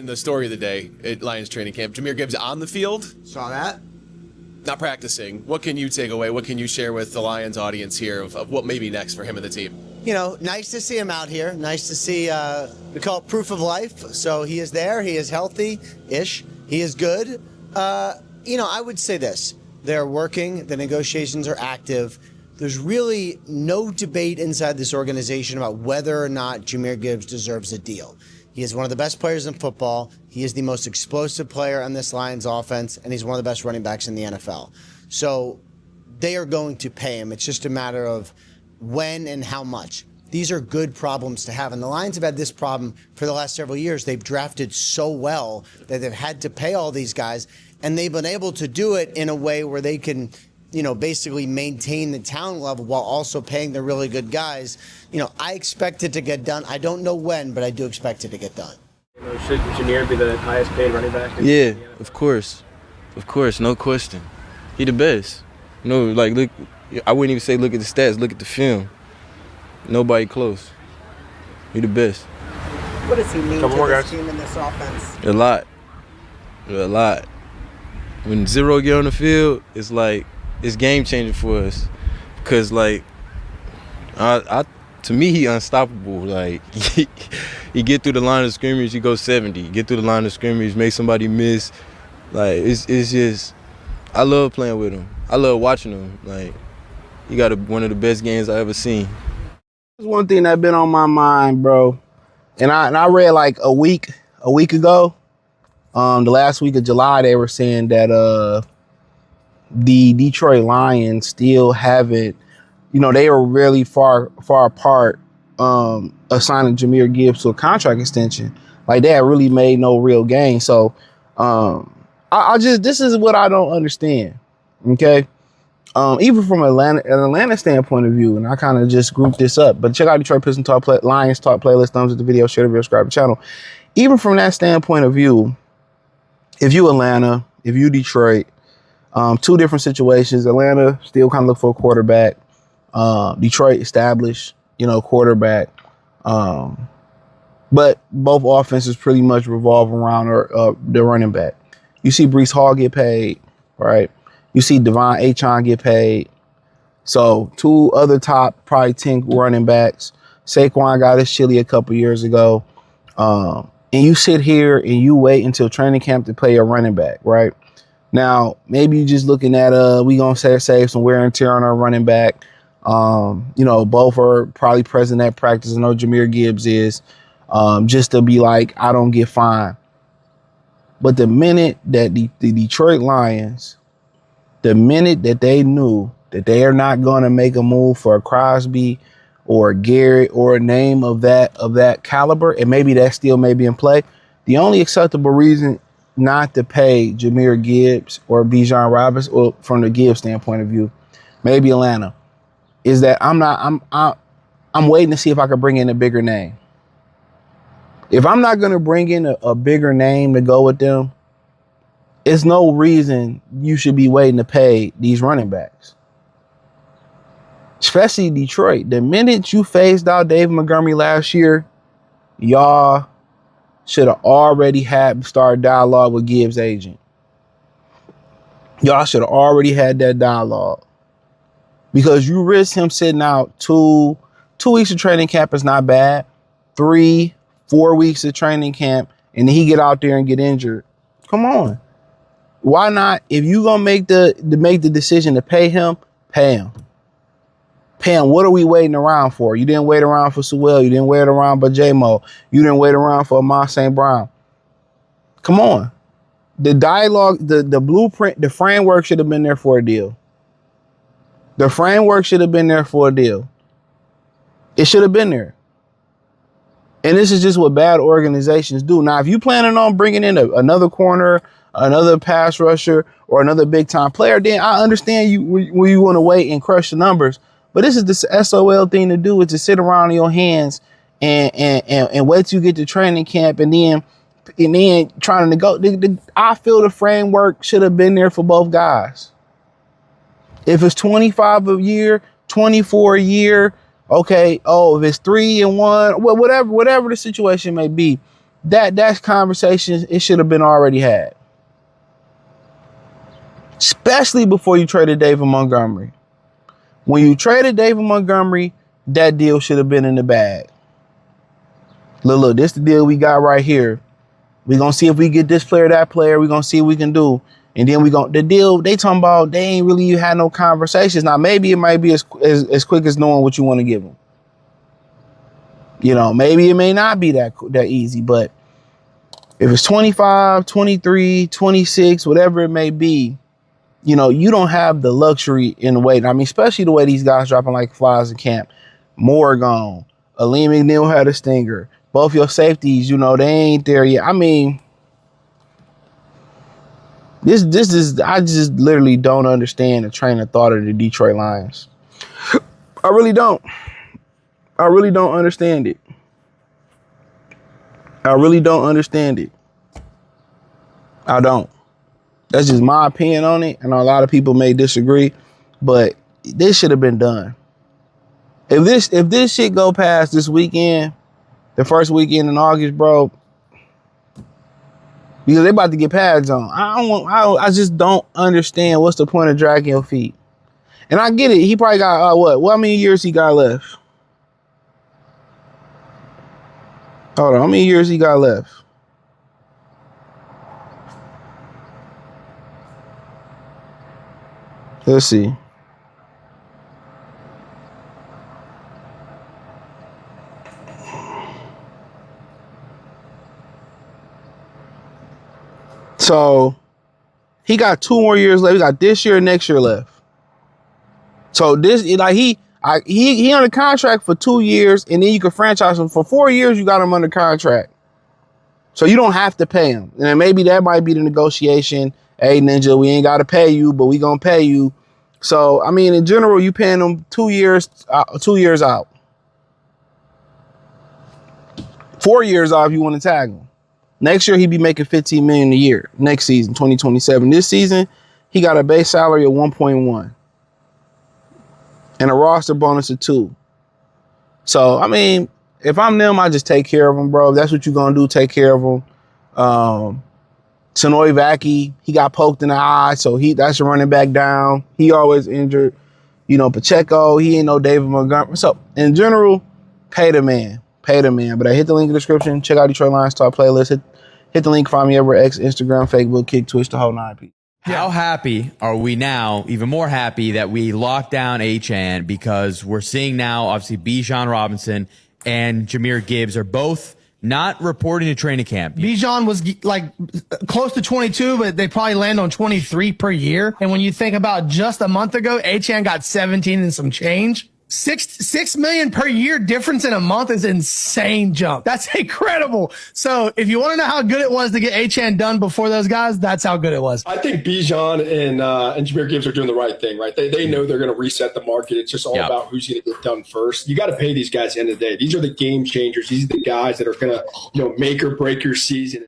the story of the day at Lions training camp. Jahmyr Gibbs on the field. Saw that. Not practicing. What can you take away? What can you share with the Lions audience here of what may be next for him and the team? You know, nice to see him out here. Nice to see, we call it proof of life. So he is there. He is healthy-ish. He is good. I would say this. They're working. The negotiations are active. There's really no debate inside this organization about whether or not Jahmyr Gibbs deserves a deal. He is one of the best players in football. He is the most explosive player on this Lions offense, and he's one of the best running backs in the NFL. So they are going to pay him. It's just a matter of when and how much. These are good problems to have, and the Lions have had this problem for the last several years. They've drafted so well that they've had to pay all these guys, and they've been able to do it in a way where they can basically maintain the talent level while also paying the really good guys. I expect it to get done. I don't know when, but I do expect it to get done. Should Jahmyr be the highest paid running back? Yeah, of course, no question. He the best. Look, I wouldn't even say look at the stats, look at the film. Nobody close. He the best. What does he mean to this team in this offense? A lot. When Zero get on the field, it's like it's game changing for us, because to me he unstoppable. Like he get through the line of scrimmage, he goes 70. Get through the line of scrimmage, make somebody miss. Like it's just I love playing with him. I love watching him. Like he got one of the best games I ever seen. There's one thing that's been on my mind, bro, and I read like a week ago. The last week of July, they were saying that the Detroit Lions still haven't, they were really far apart assigning Jahmyr Gibbs to a contract extension. Like they had really made no real gain. So this is what I don't understand. Okay. Even from an Atlanta standpoint of view, and I kind of just grouped this up, but check out Detroit Pistons Lions Talk playlist, thumbs up the video, share the video, subscribe to the channel. Even from that standpoint of view, if you Atlanta, if you Detroit, two different situations. Atlanta still kind of look for a quarterback. Detroit established, quarterback. But both offenses pretty much revolve around the running back. You see Breece Hall get paid, right? You see Devon Achane get paid. So two other top probably 10 running backs. Saquon got his chili a couple years ago. And you sit here and you wait until training camp to play a running back, right? Now, maybe you're just looking at, we going to save some wear and tear on our running back. Both are probably present at practice. I know Jahmyr Gibbs is, just to be like, I don't get fined. But the minute that the Detroit Lions, the minute that they knew that they are not going to make a move for a Crosby or Garrett or a name of that caliber, and maybe that still may be in play, the only acceptable reason not to pay Jahmyr Gibbs or Bijan Robinson, or from the Gibbs standpoint of view, maybe Atlanta, is that I'm waiting to see if I can bring in a bigger name. If I'm not going to bring in a bigger name to go with them, it's no reason you should be waiting to pay these running backs. Especially Detroit. The minute you phased out Dave Montgomery last year, y'all should have already started dialogue with Gibbs' agent. Y'all should have already had that dialogue. Because you risk him sitting out two weeks of training camp is not bad. 3-4 weeks of training camp, and then he get out there and get injured. Come on. Why not? If you gonna make the decision to pay him, pay him. Pam, what are we waiting around for? You didn't wait around for Sewell. You didn't wait around for J-Mo. You didn't wait around for Amon St. Brown. Come on. The dialogue, the blueprint, the framework should have been there for a deal. The framework should have been there for a deal. It should have been there. And this is just what bad organizations do. Now, if you planning on bringing in another corner, another pass rusher, or another big-time player, then I understand you when you want to wait and crush the numbers. But this is the SOL thing to do, is to sit around in your hands and wait till you get to training camp and then trying to negotiate. I feel the framework should have been there for both guys. If it's 25 a year, 24 a year, okay. Oh, if it's 3 and 1, whatever the situation may be, that conversation, it should have been already had. Especially before you traded David Montgomery. When you traded David Montgomery, that deal should have been in the bag. Look, this the deal we got right here. We're going to see if we get this player, that player. We're going to see what we can do. And then the deal, they talking about, they ain't really had no conversations. Now, maybe it might be as quick as knowing what you want to give them. You know, maybe it may not be that easy, but if it's 25, 23, 26, whatever it may be, you know, you don't have the luxury in the way. I mean, especially the way these guys dropping like flies in camp. Morgan, Aleem McNeil had a stinger. Both your safeties, you know, they ain't there yet. I mean, this is, I just literally don't understand the train of thought of the Detroit Lions. I really don't. I really don't understand it. I really don't understand it. I don't. That's just my opinion on it, and a lot of people may disagree, but this should have been done. If this shit go past this weekend, the first weekend in August, bro, because they about to get pads on. I just don't understand what's the point of dragging your feet. And I get it. He probably got what? How many years he got left? Hold on, how many years he got left? Let's see. So he got 2 more years left. He got this year and next year left. So this, like, he under contract for 2 years, and then you can franchise him for 4 years. You got him under contract, so you don't have to pay him. And then maybe that might be the negotiation. Hey, Ninja, we ain't got to pay you, but we gonna pay you. So I mean, in general, you paying him 2 years, 2 years out, 4 years out if you want to tag him. Next year, he'd be making $15 million a year. Next season, 2027. This season, he got a base salary of 1.1 and a roster bonus of 2. So, I mean, if I'm them, I just take care of him, bro. If that's what you're going to do, take care of him. Sonoy Vaki, he got poked in the eye, so that's a running back down. He always injured. You know, Pacheco, he ain't no David Montgomery. So, in general, pay the man. Pay the man. But I hit the link in the description. Check out Detroit Lions Talk playlist. Hit the link. Find me everywhere. X, Instagram, Facebook, Kick, Twitch, the whole 9. How happy are we now, even more happy, that we locked down Achane, because we're seeing now, obviously, Bijan Robinson and Jahmyr Gibbs are both not reporting to training camp. Bijan was like close to 22, but they probably land on 23 per year. And when you think about just a month ago, Achane got 17 and some change. $6 million per year difference in a month is insane jump. That's incredible. So if you want to know how good it was to get Achane done before those guys, that's how good it was. I think Bijan and Jahmyr Gibbs are doing the right thing, right? They know they're going to reset the market. It's just all about who's going to get done first. You got to pay these guys at the end of the day. These are the game changers. These are the guys that are going to, make or break your season.